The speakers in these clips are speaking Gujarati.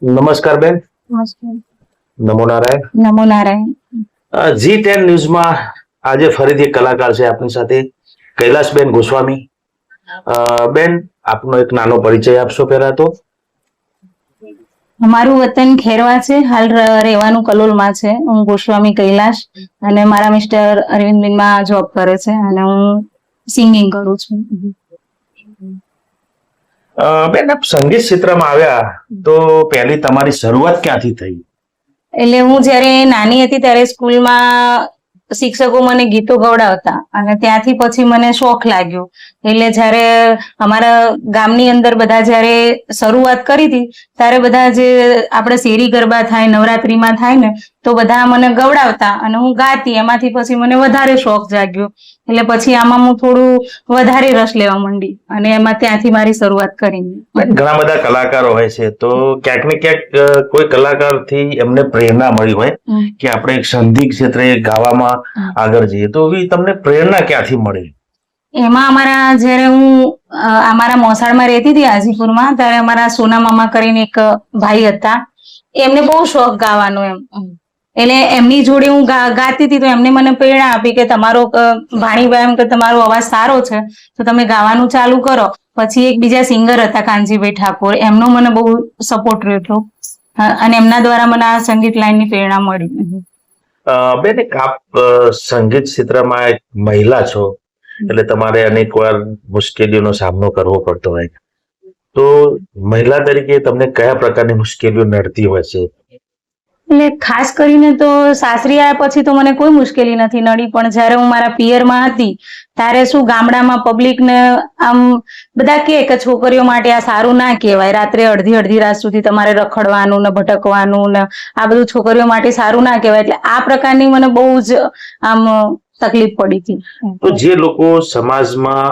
નમસ્કાર બેન. નમસ્કાર. નમો નારાયણ. નમો નારાયણ. G10 ન્યૂઝમાં આજે ફરીથી એક કલાકાર છે આપણી સાથે, કૈલાસબેન ગોસ્વામી. બેન, આપનો એક નાનો પરિચય આપશો પહેલા તો? અમારું વતન ખેરવા છે, હાલ રહેવાનું કલોલમાં છે. હું ગોસ્વામી કૈલાશ અને મારા મિસ્ટર અરવિંદબેનમાં જોબ કરે છે અને હું સિંગિંગ કરું છું. બેન, આપ સંગીત ક્ષેત્રમાં આવ્યા તો પહેલી તમારી શરૂઆત ક્યાંથી થઈ? એટલે હું જ્યારે નાની હતી ત્યારે સ્કૂલમાં શિક્ષકો મને ગીતો ગવડાવતા અને ત્યાંથી પછી મને શોખ લાગ્યો. એટલે જ્યારે અમારા ગામની અંદર બધા જ્યારે શરૂઆત કરી હતી ત્યારે બધા જે આપણે શેરી ગરબા થાય, નવરાત્રીમાં થાય ને, તો બધા મને ગવડાવતા અને હું ગાતી. એમાંથી પછી મને વધારે શોખ જાગ્યો. એટલે પછી આમાં હું થોડું વધારે રસ લેવા માંડી અને એમાં ત્યાંથી મારી શરૂઆત કરી. ઘણા બધા કલાકારો હોય છે, તો ક્યાંક ને ક્યાંક કોઈ કલાકારથી એમને પ્રેરણા મળી હોય કે આપણે એક સંગીત ક્ષેત્રે ગાવામાં આગળ જઈએ, તો તમને પ્રેરણા ક્યાંથી મળી? એમાં અમારા જ્યારે હું અમારા મોસાળમાં રહેતી હતી હાજીપુરમાં, ત્યારે અમારા સોના મામા કરીને એક ભાઈ હતા. એમને બહુ શોખ ગાવાનો એમ. એટલે એમની જોડે હું ગાતી હતી તો એમને મને પ્રેરણા આપી કે તમારો ભાણીભાઈ એમ કે તમારો અવાજ સારો છે તો તમે ગાવાનું ચાલુ કરો. પછી એક બીજા સિંગર હતા કાનજીભાઈ ઠાકોર, એમનો મને બહુ સપોર્ટ રહ્યો અને એમના દ્વારા મને આ સંગીત લાઈનની પ્રેરણા મળી. બેન, આપ સંગીત ક્ષેત્રમાં એક મહિલા છો, એટલે તમારે અનેક વાર મુશ્કેલીઓનો સામનો કરવો પડતો હોય, તો મહિલા તરીકે તમને કયા પ્રકારની મુશ્કેલીઓ નડતી હોય છે? એટલે ખાસ કરીને તો સાસરી આવ્યા પછી તો મને કોઈ મુશ્કેલી નથી નડી, પણ જ્યારે હું મારા પિયરમાં હતી ત્યારે શું ગામડામાં પબ્લિકને આમ બધા કે છોકરીઓ માટે આ સારું ના કહેવાય, રાત્રે અડધી રાત સુધી તમારે રખડવાનું ને ભટકવાનું ને આ બધું છોકરીઓ માટે સારું ના કહેવાય. એટલે આ પ્રકારની મને બહુ જ આમ તકલીફ પડી હતી. તો જે લોકો સમાજમાં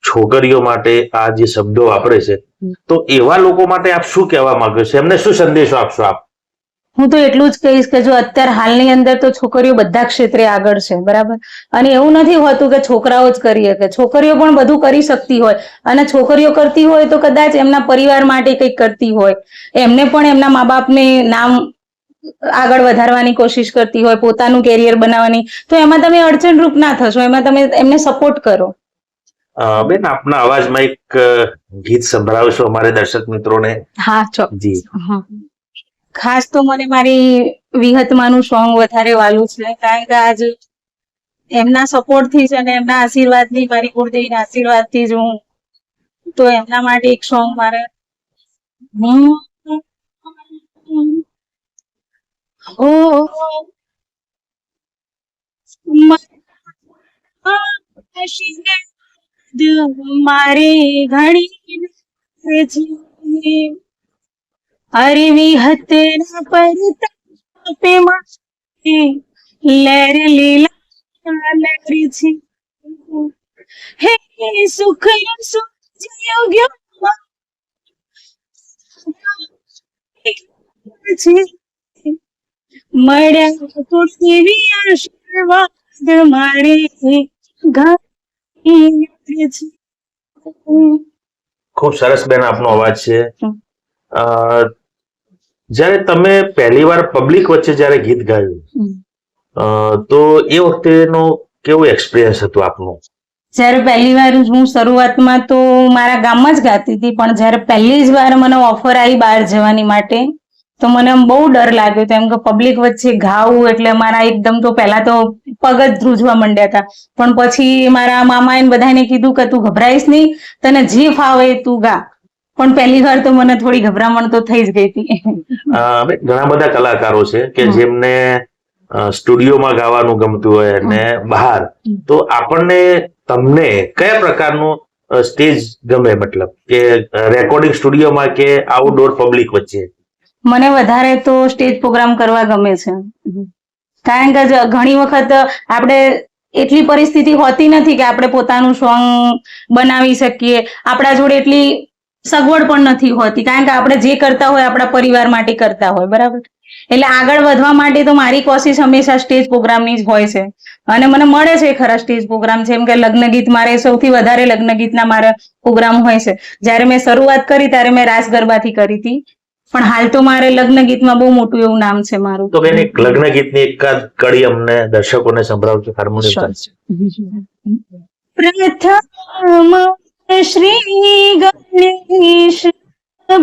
છોકરીઓ માટે આ જે શબ્દો વાપરે છે, તો એવા લોકો માટે આપ શું કહેવા માંગો છો? એમને શું સંદેશો આપશો આપ? હું તો એટલું જ કહીશ કે જો અત્યારે હાલની અંદર તો છોકરીઓ બધા ક્ષેત્રે આગળ છે, બરાબર. અને એવું નથી હોતું કે છોકરાઓ જ કરી શકે, છોકરીઓ પણ બધું કરી શકતી હોય. અને છોકરીઓ કરતી હોય તો કદાચ એમના પરિવાર માટે કંઈક કરતી હોય, એમને પણ એમના મા બાપને નામ આગળ વધારવાની કોશિશ કરતી હોય, પોતાનું કેરિયર બનાવવાની, તો એમાં તમે અડચણરૂપ ના થશો, એમાં તમે એમને સપોર્ટ કરો. બેન, આપના અવાજમાં એક ગીત સંભળાવશો અમારે દર્શક મિત્રોને? હા, ચોક્કસ. જી. ખાસ તો મને મારી વિહતમાનું સોંગ વધારે વાલું છે, કારણ કે આજ એમના સપોર્ટ થી છે અને એમના આશીર્વાદથી, મારી કુળદેવીના આશીર્વાદથી જ હું, તો એમના માટે એક સોંગ મારે મારે ઘણી અરે વિહતના પરતાપે માથે લહેર લીલા લહેરી છે, હે સુખ યોગ્ય મળ્યા તો દેવી આશીર્વાદ મારે ઘણી છે. ખૂબ સરસ બેન આપનો અવાજ છે. જ્યારે તમે પહેલી વાર પબ્લિક વચ્ચે જ્યારે ગીત ગાયું, તો એ વખતેનો કેવો એક્સપિરિયન્સ હતો આપનો? જ્યારે પહેલી વાર હું શરૂઆતમાં તો મારા ગામમાં જ ગાતી હતી, પણ જ્યારે પહેલી જ વાર મને ઓફર આવી બહાર જવાની માટે તો મને બહુ ડર લાગ્યો, કેમ કે પબ્લિક વચ્ચે ગાવું એટલે મારા એકદમ તો પહેલા તો પગ જ ધ્રુજવા માંડ્યા હતા. પણ પછી મારા મામાએ બધાને કીધું કે તું ગભરાઈશ નહીં, તને જે ફાવે તું ગા. પણ પહેલી વાર તો મને થોડી ગભરામણ તો થઈ જ ગઈ હતી. ઘણા બધા કલાકારો છે કે જેમને સ્ટુડિયોમાં ગાવાનું ગમતું હોય અને બહાર, તો આપણને તમને કયા પ્રકારનું સ્ટેજ ગમે, મતલબ કે રેકોર્ડિંગ સ્ટુડિયોમાં કે આઉટડોર પબ્લિક વચ્ચે? મને વધારે તો સ્ટેજ પ્રોગ્રામ કરવા ગમે છે, કારણ કે ઘણી વખત આપણે એટલી પરિસ્થિતિ હોતી નથી કે આપણે પોતાનું સોંગ બનાવી શકીએ, આપણા જોડે એટલી સગવડ પણ નથી હોતી, કારણ કે આપણે જે કરતા હોય આપણા પરિવાર માટે કરતા હોય, બરાબર. એટલે આગળ વધવા માટે તો મારી કોશિશ હંમેશા સ્ટેજ પ્રોગ્રામની જ હોય છે અને મને મળે છે ખરા સ્ટેજ પ્રોગ્રામ. જેમ કે લગ્ન ગીત, મારે સૌથી વધારે લગ્ન ગીતના મારા પ્રોગ્રામ હોય છે. જ્યારે મેં શરૂઆત કરી ત્યારે મેં રાસ ગરબાથી કરી હતી, પણ હાલ તો મારે લગ્ન ગીતમાં બહુ મોટું એવું નામ છે મારું. તો બેન એક લગ્ન ગીતની એકાદ કડી અમને દર્શકોને સંભળાવજો હાર્મોનિયમ. પ્રથમ શ્રી ગણેશ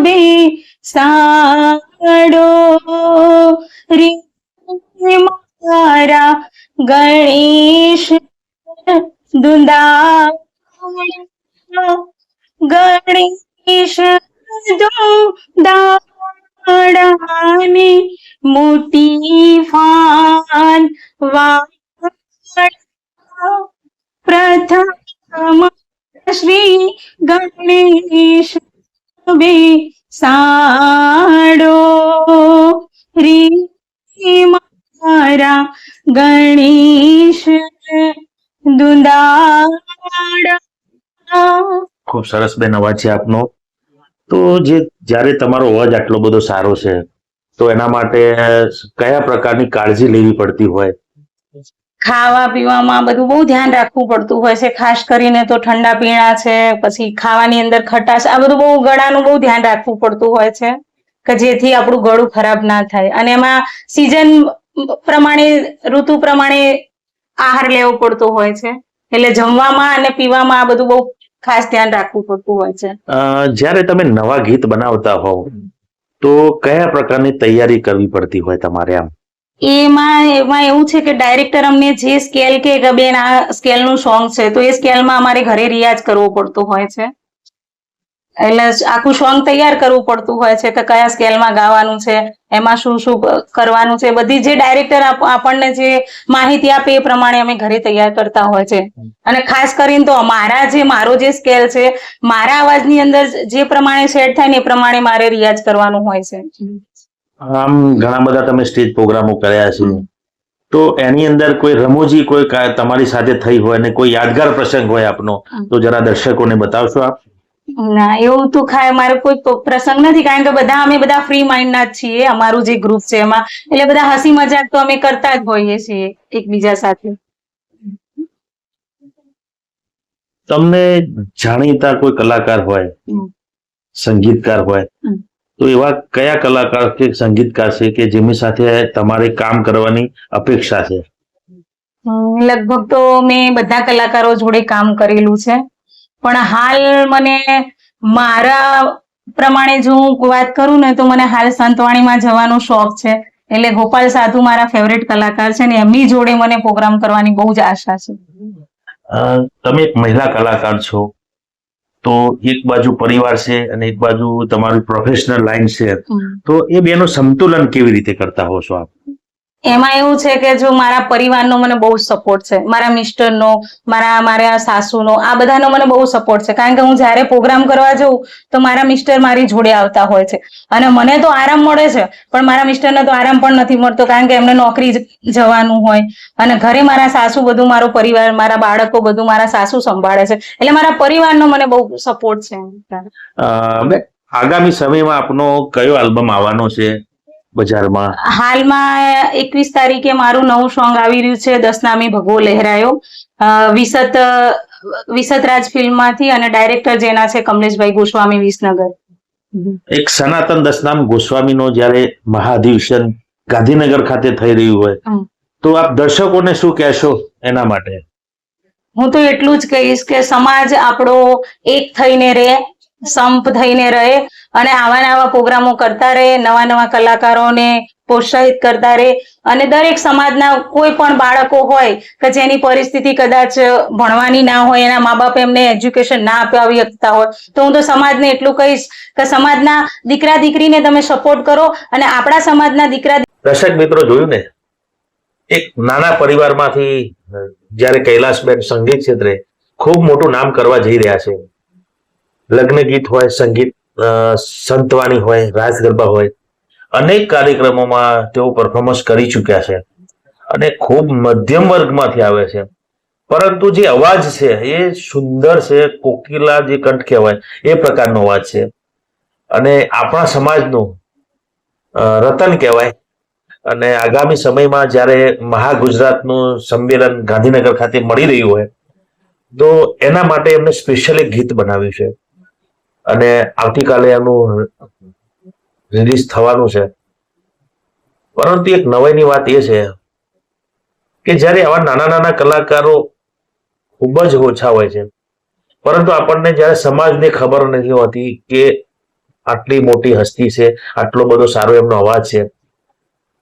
બેસાડો રે મારા ગણેશ દુંદાળા ગણેશ દુંદાળાની મોટી ફાન વાળા પ્રથમ શ્રી ગણેશ બેસાડો રે મારા ગણેશ દુંદાળા. ખૂબ સરસ બેન અવાજ છે આપનો. તો જ્યારે તમારો અવાજ આટલો બધો સારો છે તો એના માટે કયા પ્રકારની કાળજી લેવી પડતી હોય? ખાવા પીવામાં બધું બહુ ધ્યાન રાખવું પડતું હોય છે. ખાસ કરીને તો ઠંડા પીણા છે, પછી ખાવાની અંદર ખટાશ, આ બધું બહુ ગળાનું બહુ ધ્યાન રાખવું પડતું હોય છે કે જેથી આપણું ગળું ખરાબ ના થાય. અને એમાં સિઝન પ્રમાણે, ઋતુ પ્રમાણે આહાર લેવો પડતો હોય છે. એટલે જમવામાં અને પીવામાં આ બધું બહુ ખાસ ધ્યાન રાખવું પડતું હોય છે. જ્યારે તમે નવા ગીત બનાવતા હોવ તો કયા પ્રકારની તૈયારી કરવી પડતી હોય તમારે? આમ એમાં એવું છે કે ડાયરેક્ટર અમને જે સ્કેલ કે બેન આ સ્કેલનું સોંગ છે તો એ સ્કેલમાં અમારે ઘરે રિયાઝ કરવો પડતો હોય છે. એટલે આખું સોંગ તૈયાર કરવું પડતું હોય છે કે કયા સ્કેલમાં ગાવાનું છે, એમાં શું શું કરવાનું છે, બધી જે ડાયરેક્ટર આપણને જે માહિતી આપે એ પ્રમાણે અમે ઘરે તૈયાર કરતા હોય છે. અને ખાસ કરીને તો મારો જે સ્કેલ છે, મારા અવાજની અંદર જે પ્રમાણે સેટ થાય ને એ પ્રમાણે મારે રિયાઝ કરવાનું હોય છે. આમ ઘણા બધા તમે સ્ટેજ પ્રોગ્રામો કર્યા છે તો એની અંદર કોઈ રમૂજી કોઈ તમારી સાથે થઈ હોય ને કોઈ યાદગાર પ્રસંગ હોય આપનો તો જરા દર્શકોને બતાવશો આપ? ના, એવું તો મારો કોઈ પ્રસંગ નથી, કારણ કે અમે બધા ફ્રી માઇન્ડ ના જ છીએ. અમારું જે ગ્રુપ છે એમાં એટલે બધા હસી મજાક તો અમે કરતા જ હોઈએ છીએ એકબીજા સાથે. તમને જાણીતા કોઈ કલાકાર હોય, સંગીતકાર હોય, તો એવા કયા કલાકાર કે સંગીતકાર છે કે જેમની સાથે તમારે કામ કરવાની અપેક્ષા છે? લગભગ તો મેં બધા કલાકારો જોડે કામ કરેલું છે, પણ હાલ મને મારા પ્રમાણે જો હું વાત કરું ને તો મને હાલ સંતવાણીમાં જવાનો શોખ છે. એટલે ગોપાલ સાધુ મારા ફેવરેટ કલાકાર છે ને એમની જોડે મને પ્રોગ્રામ કરવાની બહુ જ આશા છે. તમે એક મહિલા કલાકાર છો તો એક બાજુ પરિવાર છે અને એક બાજુ તમારી પ્રોફેશનલ લાઈન છે, તો એ બેનો સંતુલન કેવી રીતે કરતા હો છો આપ? એમાં એવું છે કે જો મારા પરિવારનો મને બહુ સપોર્ટ છે, મારા મિસ્ટરનો, મારા સાસુનો, આ બધાનો મને બહુ સપોર્ટ છે. કારણ કે હું જ્યારે પ્રોગ્રામ કરવા જઉં તો મારા મિસ્ટર મારી જોડે આવતા હોય છે અને મને તો આરામ મળે છે પણ મારા મિસ્ટરને તો આરામ પણ નથી મળતો, કારણ કે એમને નોકરી જવાનું હોય. અને ઘરે મારા સાસુ, બધું મારો પરિવાર, મારા બાળકો બધું મારા સાસુ સંભાળે છે. એટલે મારા પરિવારનો મને બહુ સપોર્ટ છે. આગામી સમયમાં આપનો કયો આલ્બમ આવવાનો છે બજારમાં? હાલમાં 21 તારીખે મારું નવું સોંગ આવી રહ્યું છે, દસનામી ભગવો લહેરાયો, વિસતરાજ ફિલ્મમાંથી, અને ડાયરેક્ટર જેના છે કમલેશભાઈ ગોસ્વામી, વિસનગર. એક સનાતન દસનામ ગોસ્વામીનો જ્યારે મહાઅધિવેશન ગાંધીનગર ખાતે થઈ રહ્યું હોય તો આપ દર્શકોને શું કહેશો એના માટે? હું તો એટલું જ કહીશ કે સમાજ આપણો એક થઈને રહે, સંપ થઈને રહે અને આવા પ્રોગ્રામો કરતા રહે, નવા કલાકારોને પ્રોત્સાહિત કરતા રહે. અને દરેક સમાજના કોઈ પણ બાળકો હોય કે જેની પરિસ્થિતિ કદાચ ભણવાની ના હોય, એના મા બાપ એમને એજ્યુકેશન ના અપાવી શકતા હોય, તો હું તો સમાજને એટલું કહીશ કે સમાજના દીકરા દીકરીને તમે સપોર્ટ કરો અને આપણા સમાજના દીકરા. દર્શક મિત્રો, જોયું ને, એક નાના પરિવારમાંથી જ્યારે કૈલાસબેન સંગીત ક્ષેત્રે ખૂબ મોટું નામ કરવા જઈ રહ્યા છે. લગ્ન ગીત હોય, સંગીત, સંતવાણી હોય, રાસ ગરબા હોય, અનેક કાર્યક્રમોમાં તેઓ પરફોર્મન્સ કરી ચૂક્યા છે અને ખૂબ મધ્યમ વર્ગમાંથી આવે છે. પરંતુ જે અવાજ છે એ સુંદર છે, કોકિલા જે કંઠ કહેવાય એ પ્રકારનો અવાજ છે અને આપણા સમાજનું રતન કહેવાય. અને આગામી સમયમાં જ્યારે મહાગુજરાતનું સંમેલન ગાંધીનગર ખાતે મળી રહ્યું હોય તો એના માટે એમને સ્પેશિયલ એક ગીત બનાવ્યું છે અને આવતીકાલે એનું રિલીઝ થવાનું છે. પરંતુ એક નવાઈની વાત એ છે કે જ્યારે આવા નાના નાના કલાકારો ખૂબ જ ઓછા હોય છે, પરંતુ આપણને જ્યારે સમાજને ખબર નથી હોતી કે આટલી મોટી હસ્તી છે, આટલો બધો સારો એમનો અવાજ છે,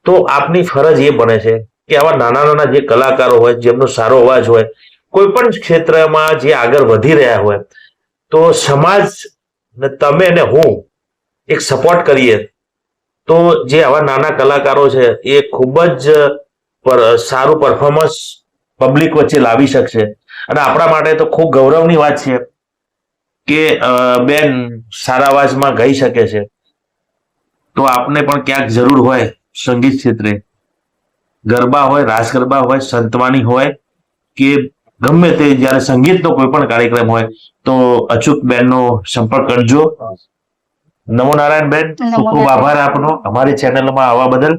તો આપની ફરજ એ બને છે કે આવા નાના નાના જે કલાકારો હોય, જેમનો સારો અવાજ હોય, કોઈ પણ ક્ષેત્રમાં જે આગળ વધી રહ્યા હોય, તો સમાજ ને તમે ને હું એક સપોર્ટ કરીએ તો જે આવા નાના કલાકારો છે એ ખૂબ જ સારું પરફોર્મન્સ પબ્લિક વચ્ચે લાવી શકશે. અને આપણા માટે તો ખૂબ ગૌરવની વાત છે કે બેન સારા અવાજમાં ગાઈ શકે છે. તો આપને પણ ક્યાંક જરૂર હોય સંગીત ક્ષેત્રે, ગરબા હોય, રાસ ગરબા હોય, સંતવાણી હોય કે ગમે તે, જ્યારે સંગીતનો કોઈ પણ કાર્યક્રમ હોય તો અચૂક બેનનો સંપર્ક કરજો. નમો નારાયણ બેન, ખૂબ ખૂબ આભાર આપનો અમારી ચેનલમાં આવવા બદલ.